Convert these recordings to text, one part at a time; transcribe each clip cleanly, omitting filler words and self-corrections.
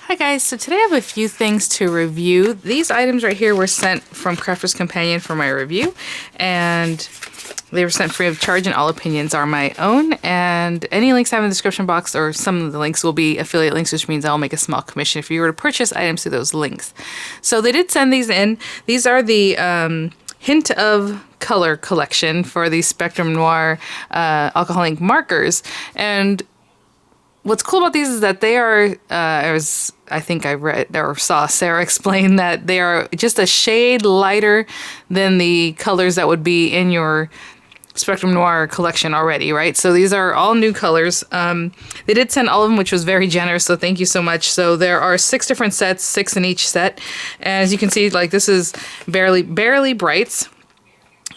Hi guys, so today I have a few things to review. These items right here were sent from Crafter's Companion for my review, and they were sent free of charge, and all opinions are my own, and any links I have in the description box, or some of the links, will be affiliate links, which means I'll make a small commission if you were to purchase items through those links. So they did send these in. These are the Hint of Color collection for the Spectrum Noir alcohol ink markers, and what's cool about these is that they are, as I think I read or saw Sarah explain, that they are just a shade lighter than the colors that would be in your Spectrum Noir collection already, right? So these are all new colors. They did send all of them, which was very generous, so thank you so much. So there are 6 different sets, 6 in each set. And as you can see, like, this is barely brights.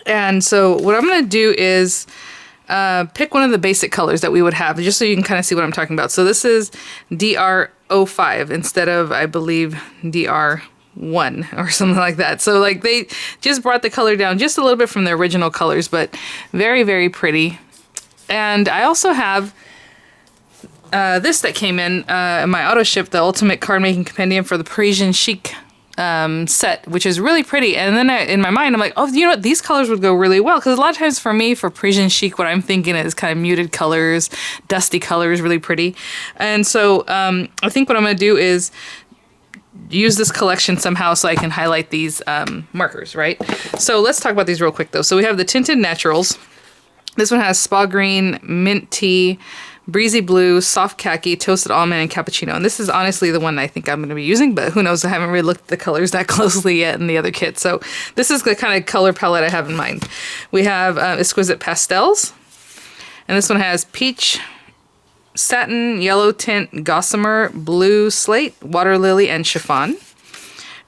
And so what I'm going to do is pick one of the basic colors that we would have, just so you can kind of see what I'm talking about. So this is DR05 instead of, I believe, DR1 or something like that. So like they just brought the color down just a little bit from the original colors, but very, very pretty. And I also have this that came in my auto ship, the Ultimate Card Making Compendium for the Parisian Chic set, which is really pretty. And then in my mind, I'm like, oh, you know what? These colors would go really well. Because a lot of times for me, for Parisian Chic, what I'm thinking is kind of muted colors, dusty colors, really pretty. And so I think what I'm going to do is use this collection somehow so I can highlight these markers, right? So let's talk about these real quick, though. So we have the Tinted Naturals. This one has Spa Green, Mint Tea, Breezy Blue, Soft Khaki, Toasted Almond, and Cappuccino. And this is honestly the one I think I'm going to be using, but who knows? I haven't really looked at the colors that closely yet in the other kit. So this is the kind of color palette I have in mind. We have Exquisite Pastels. And this one has Peach, Satin, Yellow Tint, Gossamer, Blue Slate, Water Lily, and Chiffon.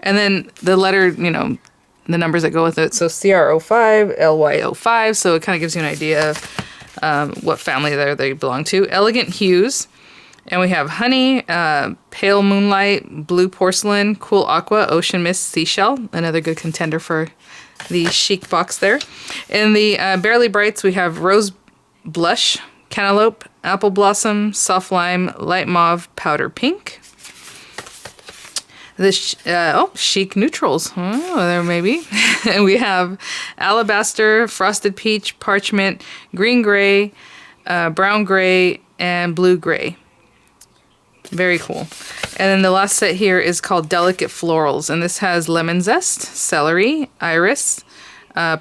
And then the letter, you know, the numbers that go with it. So CR05, LY05. So it kind of gives you an idea of what family they belong to. Elegant Hues, and we have Honey, Pale Moonlight, Blue Porcelain, Cool Aqua, Ocean Mist, Seashell, another good contender for the chic box there. In the Barely Brights, we have Rose Blush, Cantaloupe, Apple Blossom, Soft Lime, Light Mauve, Powder Pink. The Chic Neutrals. Oh, there may be. And we have Alabaster, Frosted Peach, Parchment, Green Gray, Brown Gray, and Blue Gray. Very cool. And then the last set here is called Delicate Florals. And this has Lemon Zest, Celery, Iris,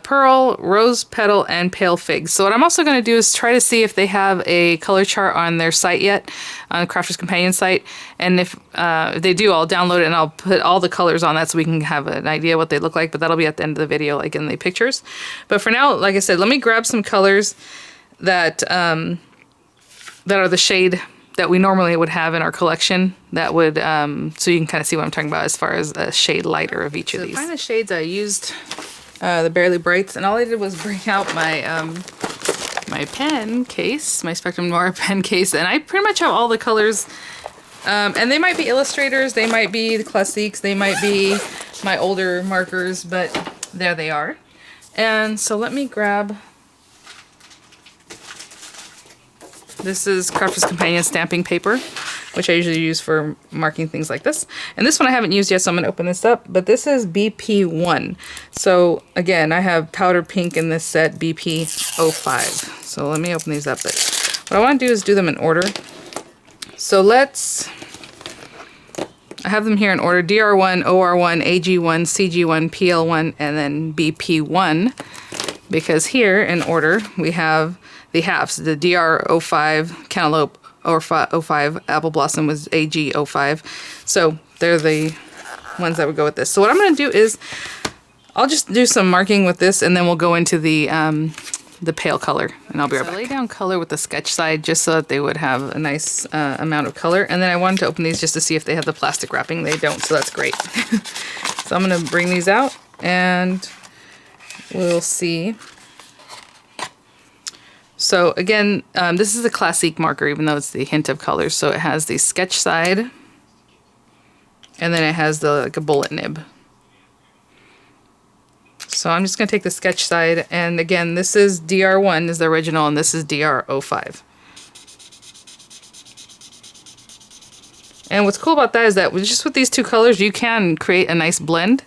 Pearl, Rose Petal, and Pale Fig. So what I'm also going to do is try to see if they have a color chart on their site yet, on Crafter's Companion site. And if they do, I'll download it and I'll put all the colors on that so we can have an idea what they look like. But that'll be at the end of the video, like in the pictures. But for now, like I said, let me grab some colors that are the shade that we normally would have in our collection. That would, so you can kind of see what I'm talking about as far as a shade lighter of each of these. To find the shades, I used the Barely Brights, and all I did was bring out my my pen case, my Spectrum Noir pen case, and I pretty much have all the colors, and they might be illustrators, they might be the Classiques, they might be my older markers, but there they are. And so let me grab, this is Crafter's Companion stamping paper, which I usually use for marking things like this. And this one I haven't used yet, so I'm going to open this up. But this is BP1. So again, I have powder pink in this set, BP05. So let me open these up. But what I want to do is do them in order. So I have them here in order: DR1, OR1, AG1, CG1, PL1, and then BP1. Because here in order, we have the halves, the DR05, Cantaloupe, or 05, Apple Blossom was AG05. So they're the ones that would go with this. So what I'm going to do is I'll just do some marking with this, and then we'll go into the pale color, and I'll be right back. Lay down color with the sketch side just so that they would have a nice amount of color. And then I wanted to open these just to see if they have the plastic wrapping. They don't, so that's great. So I'm going to bring these out, and we'll see. So again, this is a Classique marker, even though it's the Hint of Colors. So it has the sketch side, and then it has like a bullet nib. So I'm just going to take the sketch side, and again, this is DR1 is the original, and this is DR05. And what's cool about that is that just with these two colors, you can create a nice blend.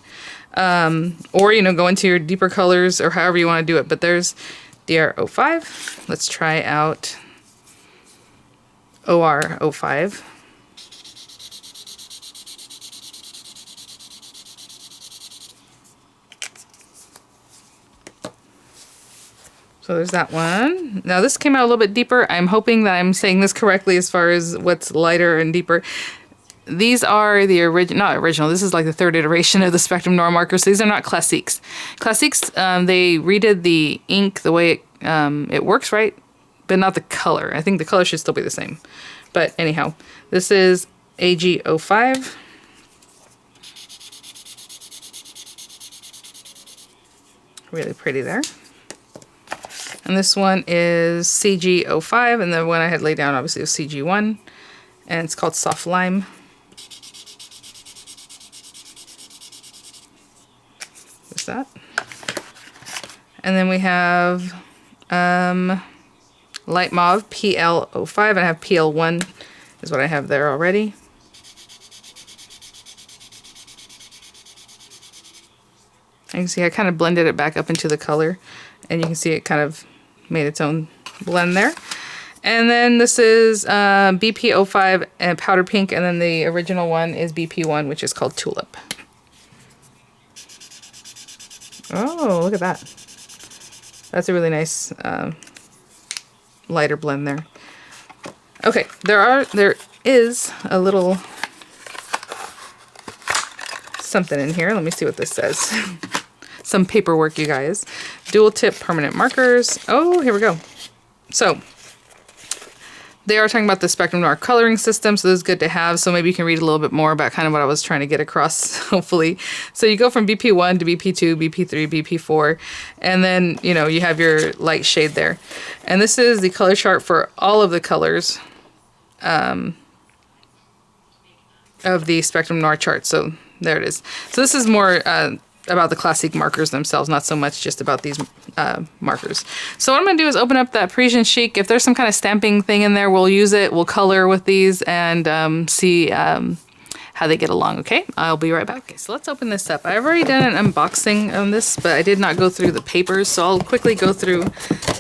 Or, you know, go into your deeper colors or however you want to do it. But there's DR05. Let's try out OR05. So there's that one. Now this came out a little bit deeper. I'm hoping that I'm saying this correctly as far as what's lighter and deeper. These are the not original, this is like the third iteration of the Spectrum Noir markers. So these are not Classiques. Classiques, they redid the ink the way it works, right? But not the color. I think the color should still be the same. But anyhow, this is AG05. Really pretty there. And this one is CG05, and the one I had laid down obviously was CG1, and it's called Soft Lime. What's that? And then we have Light Mauve PL05, and I have PL1 is what I have there already. You can see I kind of blended it back up into the color, and you can see it kind of made its own blend there. And then this is BP05 and Powder Pink, and then the original one is BP1, which is called Tulip. Oh, look at that. That's a really nice lighter blend there. Okay, there is a little something in here. Let me see what this says. Some paperwork, you guys. Dual tip permanent markers. Oh, here we go. So they are talking about the Spectrum Noir coloring system, so this is good to have. So maybe you can read a little bit more about kind of what I was trying to get across, hopefully. So you go from BP1 to BP2, BP3, BP4, and then, you know, you have your light shade there. And this is the color chart for all of the colors of the Spectrum Noir chart. So there it is. So this is more about the Classique markers themselves, not so much just about these markers. So what I'm going to do is open up that Parisian Chic. If there's some kind of stamping thing in there, we'll use it. We'll color with these and see how they get along, okay? I'll be right back. Okay, so let's open this up. I've already done an unboxing on this, but I did not go through the papers, so I'll quickly go through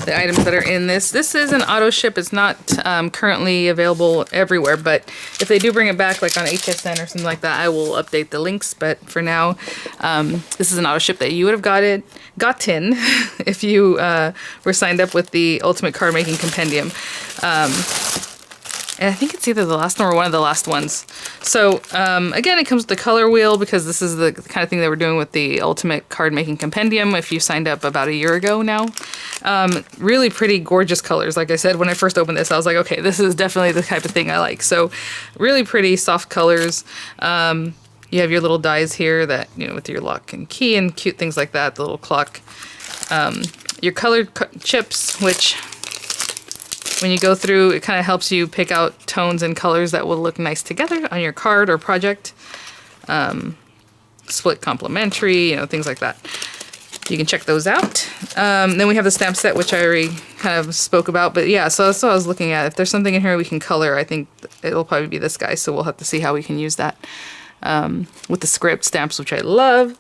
the items that are in this. This is an auto ship. It's not currently available everywhere, but if they do bring it back, like on HSN or something like that, I will update the links. But for now, this is an auto ship that you would have gotten if you were signed up with the Ultimate Card Making Compendium. And I think it's either the last one or one of the last ones. So, again, it comes with the color wheel because this is the kind of thing they were doing with the Ultimate Card Making Compendium if you signed up about a year ago now. Really pretty, gorgeous colors. Like I said, when I first opened this, I was like, okay, this is definitely the type of thing I like. So, really pretty, soft colors. You have your little dies here that, you know, with your lock and key and cute things like that, the little clock. Your colored chips, which when you go through, it kind of helps you pick out tones and colors that will look nice together on your card or project. Split complementary, you know, things like that. You can check those out. Then we have the stamp set, which I already kind of spoke about. But yeah, so that's what I was looking at. If there's something in here we can color, I think it'll probably be this guy. So we'll have to see how we can use that with the script stamps, which I love.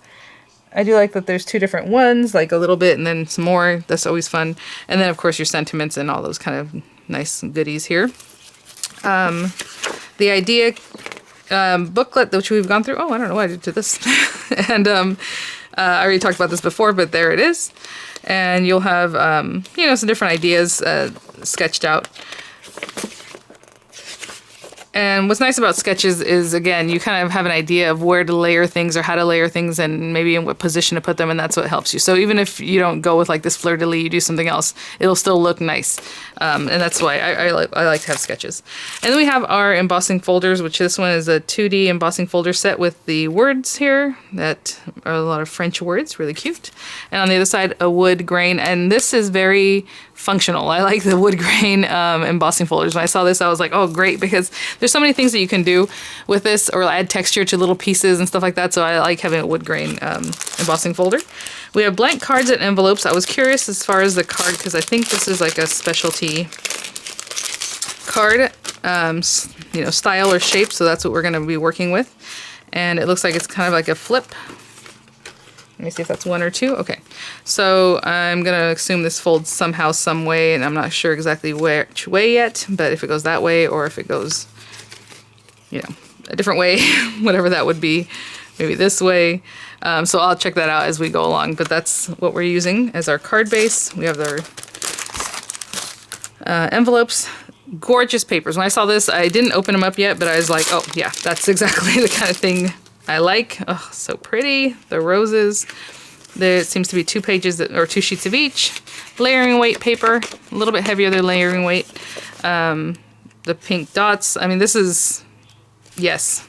I do like that there's two different ones, like a little bit and then some more. That's always fun. And then, of course, your sentiments and all those kind of nice goodies here. The idea booklet, which we've gone through. Oh, I don't know why I did to this. And I already talked about this before, but there it is. And you'll have, you know, some different ideas sketched out. And what's nice about sketches is, again, you kind of have an idea of where to layer things or how to layer things and maybe in what position to put them, and that's what helps you. So even if you don't go with like this fleur-de-lis, you do something else, it'll still look nice. And that's why I like to have sketches. And then we have our embossing folders, which this one is a 2D embossing folder set with the words here that are a lot of French words, really cute. And on the other side, a wood grain, and this is very functional. I like the wood grain embossing folders. When I saw this, I was like, oh, great, because there's so many things that you can do with this or add texture to little pieces and stuff like that. So I like having a wood grain embossing folder. We have blank cards and envelopes. I was curious as far as the card because I think this is like a specialty card. you know, style or shape, so that's what we're going to be working with. And it looks like it's kind of like a flip. Let me see if that's 1 or 2. Okay, so I'm going to assume this folds somehow, some way, and I'm not sure exactly which way yet, but if it goes that way or if it goes, you know, a different way, whatever that would be, maybe this way. So I'll check that out as we go along, but that's what we're using as our card base. We have our envelopes. Gorgeous papers. When I saw this, I didn't open them up yet, but I was like, oh yeah, that's exactly the kind of thing I like. Oh, so pretty. The roses. There seems to be 2 pages or 2 sheets of each. Layering weight paper, a little bit heavier than layering weight. The pink dots. I mean, this is, yes.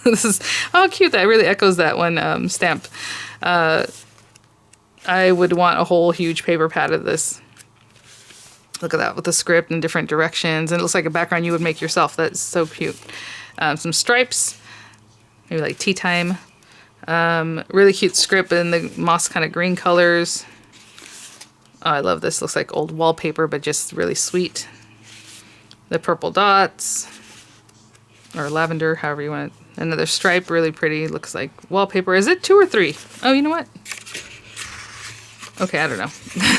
This is, oh cute, that really echoes that one stamp. I would want a whole huge paper pad of this. Look at that with the script in different directions, and it looks like a background you would make yourself. That's so cute. Some stripes, maybe like tea time. Really cute script in the moss kind of green colors. Oh, I love this. Looks like old wallpaper, but just really sweet. The purple dots, or lavender, however you want it. Another stripe, really pretty. Looks like wallpaper. Is it 2 or 3? Oh, you know what? Okay, I don't know.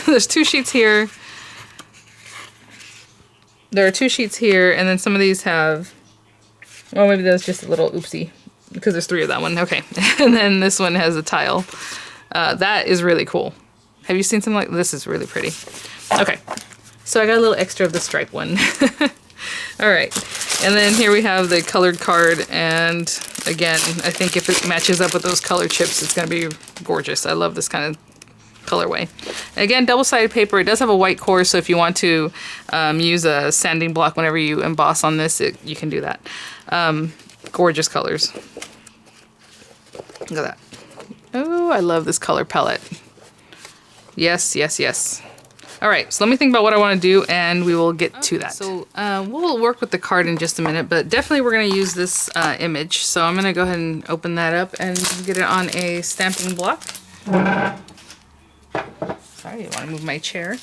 There's 2 sheets here. There are 2 sheets here, and then some of these have, well, maybe that's just a little oopsie, because there's 3 of that one. Okay, and then this one has a tile. That is really cool. Have you seen something like this? Is really pretty. Okay, so I got a little extra of the stripe one. All right, and then here we have the colored card, and again, I think if it matches up with those color chips, it's gonna be gorgeous. I love this kind of colorway. Again, double-sided paper. It does have a white core, so if you want to use a sanding block whenever you emboss on this, you can do that. Gorgeous colors. Look at that. Oh, I love this color palette. Yes, yes, yes. All right, so let me think about what I want to do, and we will get to that. So we'll work with the card in just a minute, but definitely we're going to use this image. So I'm going to go ahead and open that up and get it on a stamping block. Sorry, I want to move my chair.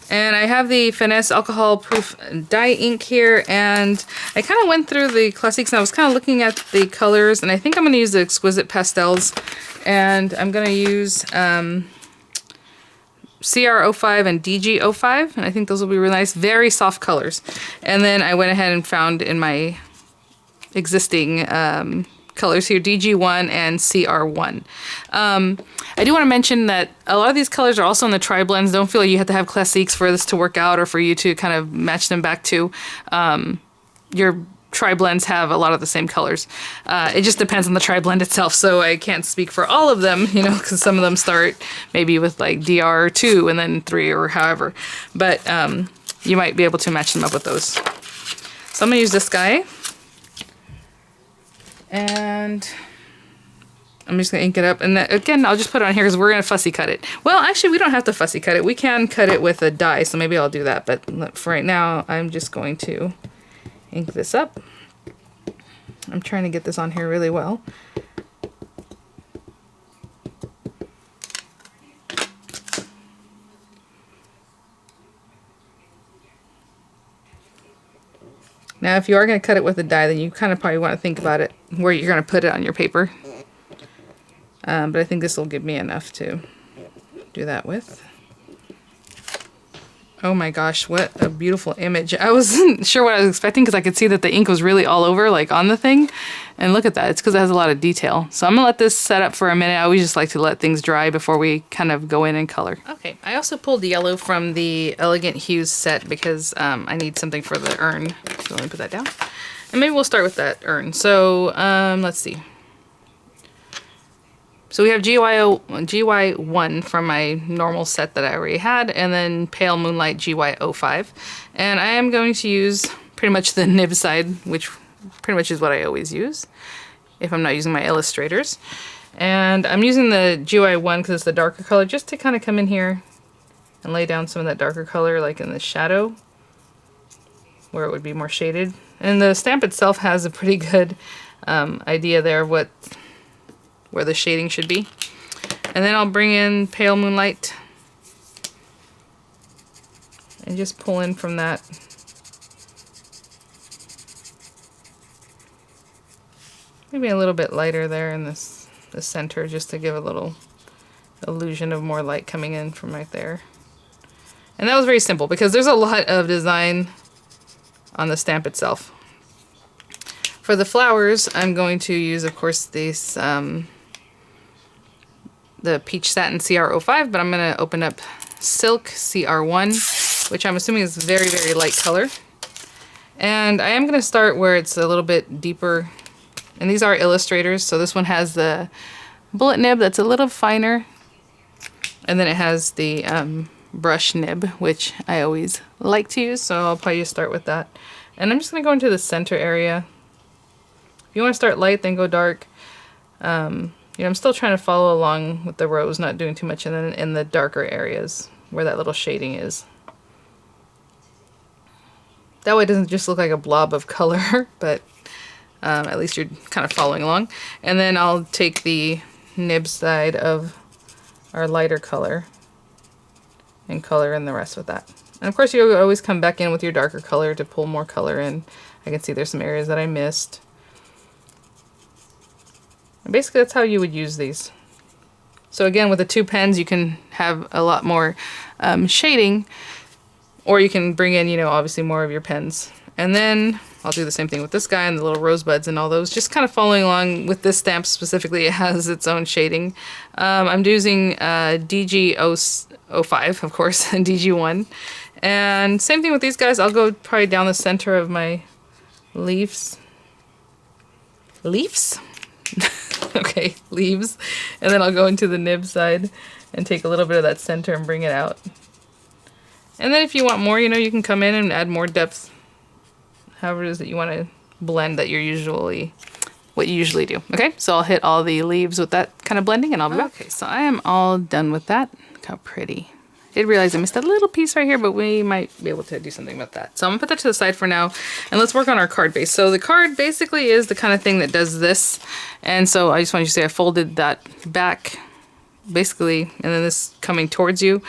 And I have the Finesse alcohol proof dye ink here, and I kind of went through the Classiques and I was kind of looking at the colors, and I think I'm going to use the Exquisite Pastels, and I'm going to use CR05 and DG05, and I think those will be really nice, very soft colors. And then I went ahead and found in my existing colors here, DG1 and CR1. I do want to mention that a lot of these colors are also in the tri-blends. Don't feel like you have to have Classiques for this to work out or for you to kind of match them back to. Your tri-blends have a lot of the same colors. It just depends on the tri-blend itself, so I can't speak for all of them, you know, because some of them start maybe with like DR2 and then 3 or however. But you might be able to match them up with those. So I'm going to use this guy. And I'm just going to ink it up. And then, again, I'll just put it on here because we're going to fussy cut it. Well, actually, we don't have to fussy cut it. We can cut it with a die, so maybe I'll do that. But for right now, I'm just going to ink this up. I'm trying to get this on here really well. Now, if you are going to cut it with a die, then you kind of probably want to think about it, where you're going to put it on your paper. But I think this will give me enough to do that with. Oh my gosh, what a beautiful image. I wasn't sure what I was expecting because I could see that the ink was really all over, like on the thing. And look at that, it's because it has a lot of detail. So I'm going to let this set up for a minute. I always just like to let things dry before we kind of go in and color. Okay, I also pulled yellow from the Elegant Hues set because I need something for the urn. So let me put that down. And maybe we'll start with that urn. So let's see. So we have GY1 from my normal set that I already had, and then Pale Moonlight GY05. And I am going to use pretty much the nib side, which pretty much is what I always use if I'm not using my illustrators. And I'm using the GY1 because it's the darker color, just to kind of come in here and lay down some of that darker color, like in the shadow, where it would be more shaded. And the stamp itself has a pretty good idea there of where the shading should be. And then I'll bring in Pale Moonlight and just pull in from that Maybe a little bit lighter there in the center, just to give a little illusion of more light coming in from right there. And that was very simple because there's a lot of design on the stamp itself. For the flowers, I'm going to use, of course, these the Peach Satin CR05, but I'm going to open up Silk CR1, which I'm assuming is very, very light color. And I am going to start where it's a little bit deeper. And these are illustrators, so this one has the bullet nib that's a little finer. And then it has the brush nib, which I always like to use, so I'll probably just start with that. And I'm just going to go into the center area. If you want to start light, then go dark. You know, I'm still trying to follow along with the rose, not doing too much in the darker areas where that little shading is. That way it doesn't just look like a blob of color, but at least you're kind of following along. And then I'll take the nib side of our lighter color and color in the rest with that. And of course you always come back in with your darker color to pull more color in. I can see there's some areas that I missed. And basically that's how you would use these. So again, with the two pens you can have a lot more shading, or you can bring in, you know, obviously more of your pens. And then I'll do the same thing with this guy and the little rosebuds and all those, just kind of following along with this stamp specifically. It has its own shading. I'm using DG05, of course, and DG1. And same thing with these guys. I'll go probably down the center of my leaves. Leaves? Okay, leaves. And then I'll go into the nib side and take a little bit of that center and bring it out. And then if you want more, you know, you can come in and add more depth, however it is that you want to blend that what you usually do. Okay, so I'll hit all the leaves with that kind of blending and I'll be back. Okay, so I am all done with that. Look how pretty. I did realize I missed a little piece right here, but we might be able to do something about that. So I'm gonna put that to the side for now, and let's work on our card base. So the card basically is the kind of thing that does this. And so I just wanted to say I folded that back, basically, and then this coming towards you.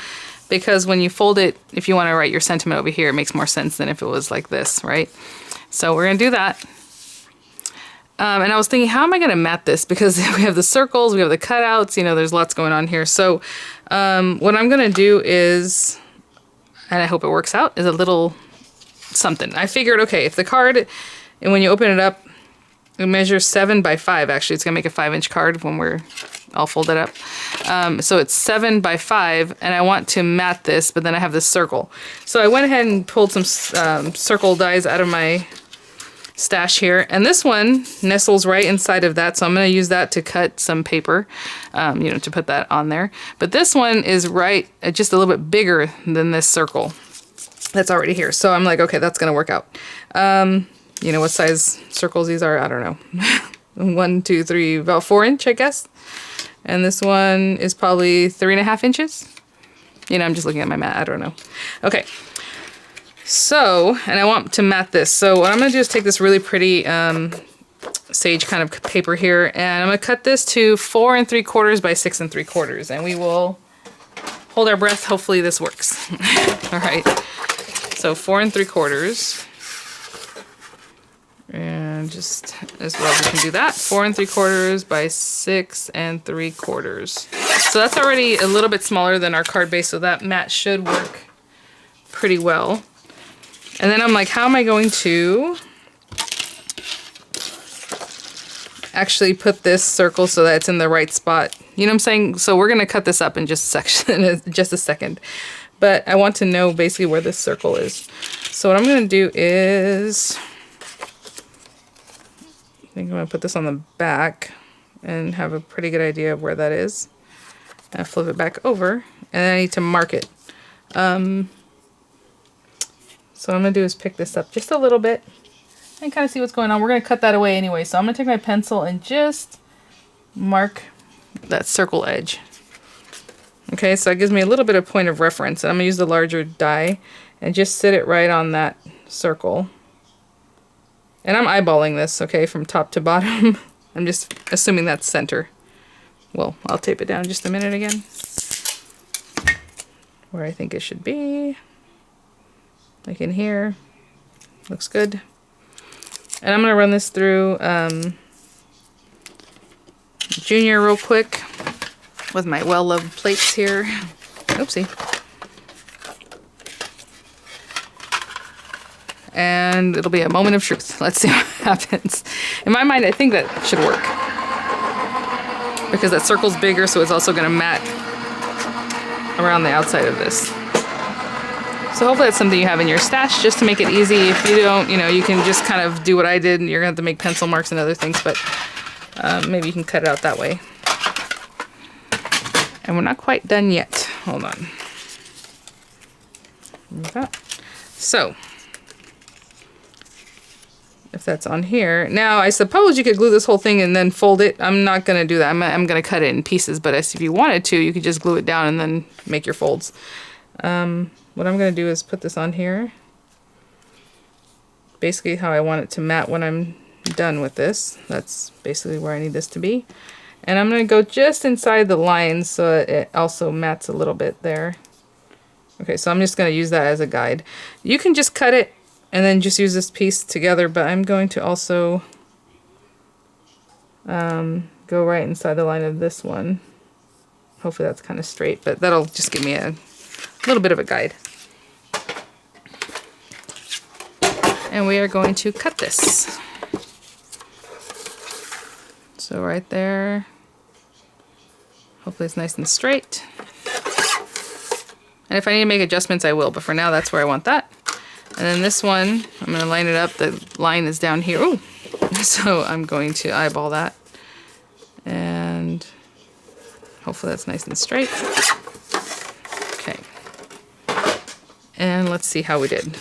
Because when you fold it, if you want to write your sentiment over here, it makes more sense than if it was like this, right? So we're going to do that. And I was thinking, how am I going to mat this? Because we have the circles, we have the cutouts, you know, there's lots going on here. So what I'm going to do is, and I hope it works out, is a little something. I figured, okay, if the card, and when you open it up, it measures 7 by 5, actually. It's going to make a 5-inch card when we're all folded up. So it's 7 by 5, and I want to mat this, but then I have this circle. So I went ahead and pulled some circle dies out of my stash here, and this one nestles right inside of that, so I'm going to use that to cut some paper, you know, to put that on there. But this one is right, just a little bit bigger than this circle that's already here. So I'm like, okay, that's going to work out. You know what size circles these are? I don't know. 1, 2, 3, about 4-inch, I guess. And this one is probably 3.5 inches. You know, I'm just looking at my mat. I don't know. Okay. So, and I want to mat this. So what I'm going to do is take this really pretty sage kind of paper here, and I'm going to cut this to 4 3/4 by 6 3/4, and we will hold our breath. Hopefully this works. All right. So 4 3/4. And just as well as we can do that, 4 3/4 by 6 3/4. So that's already a little bit smaller than our card base, so that mat should work pretty well. And then I'm like, how am I going to actually put this circle so that it's in the right spot? You know what I'm saying? So we're gonna cut this up in just a second. But I want to know basically where this circle is. So what I'm gonna do is, I think I'm going to put this on the back and have a pretty good idea of where that is. And flip it back over, and then I need to mark it. So what I'm going to do is pick this up just a little bit and kind of see what's going on. We're going to cut that away anyway, so I'm going to take my pencil and just mark that circle edge. Okay, so it gives me a little bit of point of reference. And I'm going to use the larger die and just sit it right on that circle. And I'm eyeballing this, okay, from top to bottom. I'm just assuming that's center. Well, I'll tape it down just a minute again. Where I think it should be. Like in here. Looks good. And I'm going to run this through Junior real quick with my well-loved plates here. Oopsie. And it'll be a moment of truth. Let's see what happens. In my mind, I think that should work. Because that circle's bigger, so it's also gonna mat around the outside of this. So hopefully that's something you have in your stash just to make it easy. If you don't, you know, you can just kind of do what I did and you're gonna have to make pencil marks and other things, but maybe you can cut it out that way. And we're not quite done yet. Hold on. So, if that's on here. Now, I suppose you could glue this whole thing and then fold it. I'm not going to do that. I'm going to cut it in pieces, but if you wanted to, you could just glue it down and then make your folds. What I'm going to do is put this on here. Basically how I want it to mat when I'm done with this. That's basically where I need this to be. And I'm going to go just inside the lines so it also mats a little bit there. Okay, so I'm just going to use that as a guide. You can just cut it and then just use this piece together, but I'm going to also go right inside the line of this one. Hopefully that's kind of straight, but that'll just give me a little bit of a guide. And we are going to cut this. So right there, hopefully it's nice and straight. And if I need to make adjustments, I will, but for now that's where I want that. And then this one, I'm going to line it up. The line is down here. Ooh. So I'm going to eyeball that. And hopefully that's nice and straight. Okay. And let's see how we did.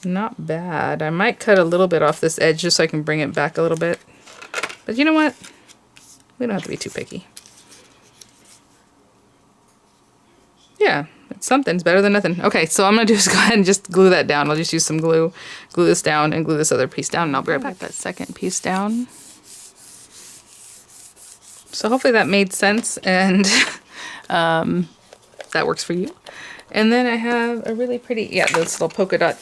Not bad. I might cut a little bit off this edge just so I can bring it back a little bit. But you know what? We don't have to be too picky. Yeah, it's something. It's better than nothing. Okay, so I'm going to do is go ahead and just glue that down. I'll just use some glue, glue this down, and glue this other piece down, and I'll be right back. That second piece down. So hopefully that made sense, and that works for you. And then I have a really pretty, yeah, this little polka dot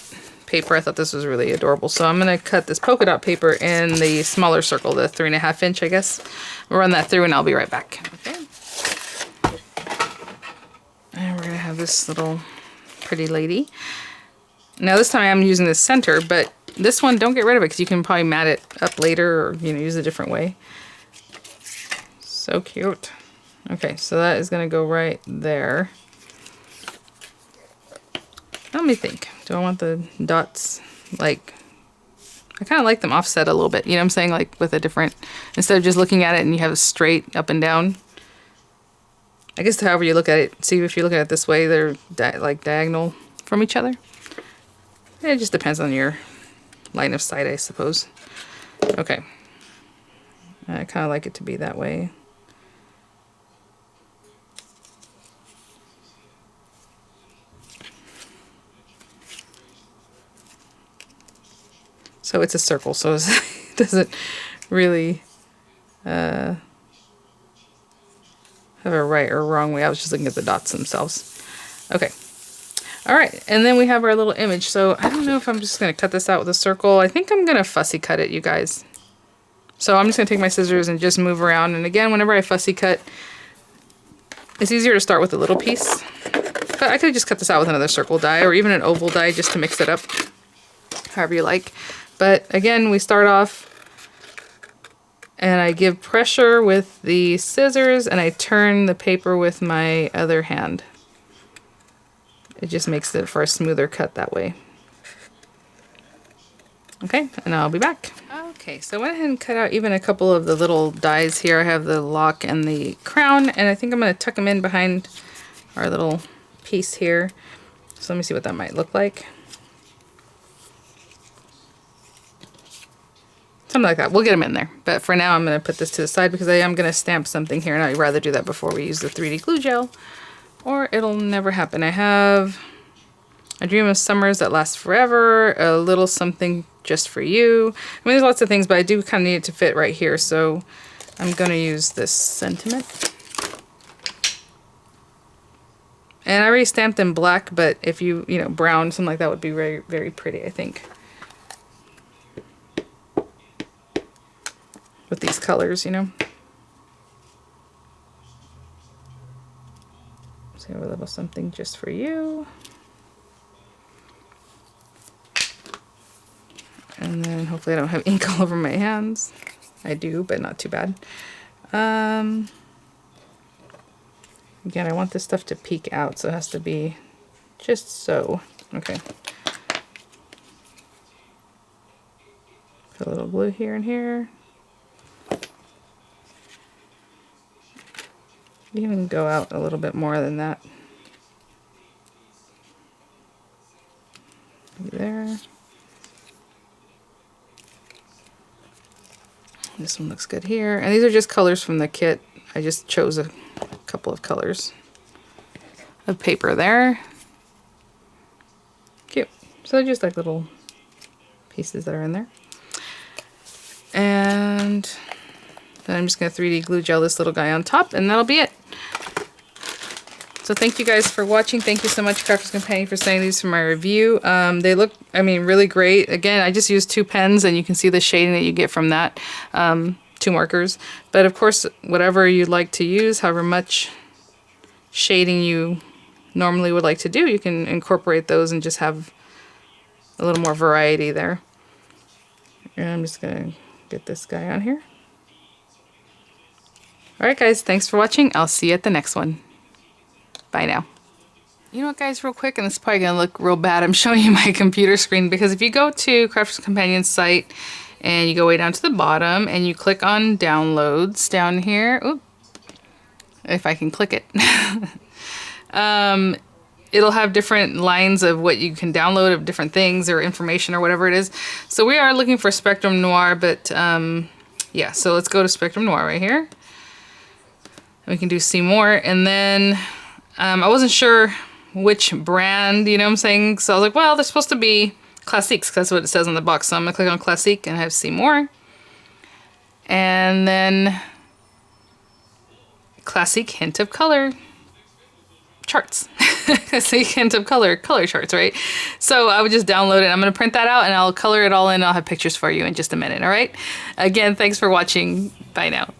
paper. I thought this was really adorable. So I'm going to cut this polka dot paper in the smaller circle, the 3.5 inch, I guess. We'll run that through and I'll be right back. Okay. And we're going to have this little pretty lady. Now this time I'm using the center, but this one, don't get rid of it because you can probably mat it up later or, you know, use a different way. So cute. Okay, so that is going to go right there. Let me think. Do I want the dots, like, I kind of like them offset a little bit, you know what I'm saying? Like with a different, instead of just looking at it and you have a straight up and down. I guess however you look at it, see if you look at it this way, they're like diagonal from each other. It just depends on your line of sight, I suppose. Okay. I kind of like it to be that way. So it's a circle, so it doesn't really have a right or wrong way. I was just looking at the dots themselves. Okay. All right, and then we have our little image. So I don't know if I'm just going to cut this out with a circle. I think I'm going to fussy cut it, you guys. So I'm just going to take my scissors and just move around. And again, whenever I fussy cut, it's easier to start with a little piece. But I could just cut this out with another circle die or even an oval die just to mix it up, however you like. But again, we start off and I give pressure with the scissors and I turn the paper with my other hand. It just makes it for a smoother cut that way. Okay, and I'll be back. Okay, so I went ahead and cut out even a couple of the little dies here. I have the lock and the crown, and I think I'm going to tuck them in behind our little piece here. So let me see what that might look like. Something like that. We'll get them in there. But for now, I'm going to put this to the side because I am going to stamp something here, and I'd rather do that before we use the 3D glue gel, or it'll never happen. I have a dream of summers that lasts forever, a little something just for you. I mean, there's lots of things, but I do kind of need it to fit right here, so I'm going to use this sentiment. And I already stamped in black, but if you know, brown, something like that would be very, very pretty, I think. colors, you know. So we have a little something just for you. And then hopefully I don't have ink all over my hands. I do, but not too bad. Again, I want this stuff to peek out, so it has to be just so. Okay. Put a little glue here and here. You can go out a little bit more than that. Maybe there. This one looks good here. And these are just colors from the kit. I just chose a couple of colors of paper there. Cute. So just like little pieces that are in there. And then I'm just going to 3D glue gel this little guy on top, and that'll be it. So thank you guys for watching. Thank you so much, Crafter's Companion, for sending these for my review. They look, I mean, really great. Again, I just used 2 pens, and you can see the shading that you get from that. 2 markers. But of course, whatever you'd like to use, however much shading you normally would like to do, you can incorporate those and just have a little more variety there. And I'm just going to get this guy on here. Alright guys, thanks for watching. I'll see you at the next one. Bye now. You know what guys, real quick, and this is probably going to look real bad, I'm showing you my computer screen, because if you go to Crafter's Companion's site and you go way down to the bottom and you click on downloads down here, oop, if I can click it, it'll have different lines of what you can download of different things or information or whatever it is. So we are looking for Spectrum Noir, but yeah, so let's go to Spectrum Noir right here. We can do see more, and then I wasn't sure which brand, you know what I'm saying? So I was like, well, they're supposed to be Classiques, because that's what it says on the box. So I'm going to click on Classique and have see more. And then Classique hint of color charts. Classique hint of color charts, right? So I would just download it. I'm going to print that out and I'll color it all in. I'll have pictures for you in just a minute, all right? Again, thanks for watching. Bye now.